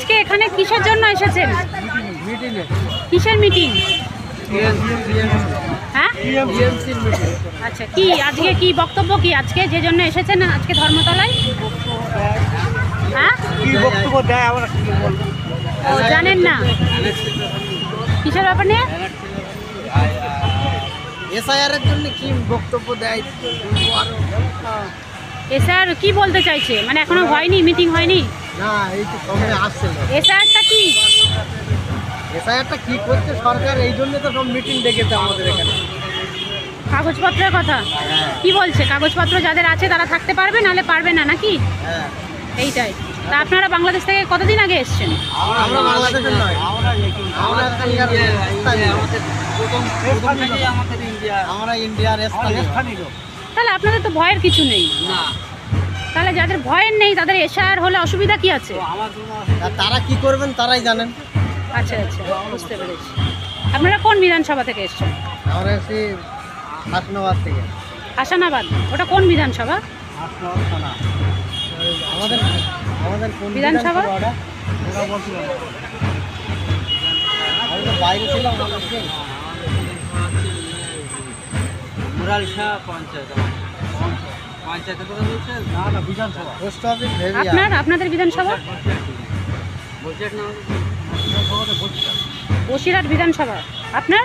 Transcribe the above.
আজকে এখানে কিসের জন্য এসেছেন? কিসের মিটিং? হ্যাঁ, আচ্ছা, কি আজকে কি বক্তব্য, কি আজকে যে জন্য এসেছেন আজকে ধর্মতলায়? হ্যাঁ, কি বক্তব্য দেয় আমরা কি বলবো? ও জানেন না কিসের ব্যাপার নিয়ে? এসআইআর এর জন্য কি বক্তব্য দেয়? এসআর কি বলতে চাইছে? মানে এখনো হয়নি, মিটিং হয়নি? না, এই তো সামনে আসছে। এসআরটা কি? এসআইআরটা কি করছে সরকার, এই জন্য তো সব মিটিং ডেকেছে আমাদের এখানে। কাগজপত্রের কথা কি বলছে? কাগজপত্র যাদের আছে তারা থাকতে পারবে, নাহলে পারবে না, নাকি? হ্যাঁ, এইটাই। তা আপনারা বাংলাদেশ থেকে কতদিন আগে এসছেন? আমরা বাংলাদেশের নয়, আমরা আমরা ইন্ডিয়ার স্থানীয়। তাহলে আপনাদের তো ভয়ের কিছু নেই। তাহলে যাদের ভয়ের নেই তাদের এসআর হলে অসুবিধা কি আছে? আর তারা কি করবেন তারাই জানেন। আচ্ছা আচ্ছা, বুঝতে পেরেছি। আপনারা কোন বিধানসভা থেকে এসছেন? আমরা এসে হাসনাবাদ থেকে। হাসানাবাদ, ওটা কোন বিধানসভা? আমাদের আমাদের কোন বিধানসভা? ওটা বলছিল না। আমি তো বাইরে ছিলাম। মুরালশা পঞ্চায়েত। পঞ্চায়েতের কথা বলছেন? না না, বিধানসভা। Post office Bhebia. আপনাদের বিধানসভা? বলছেন না, বসিরহাট বিধানসভা। আপনার?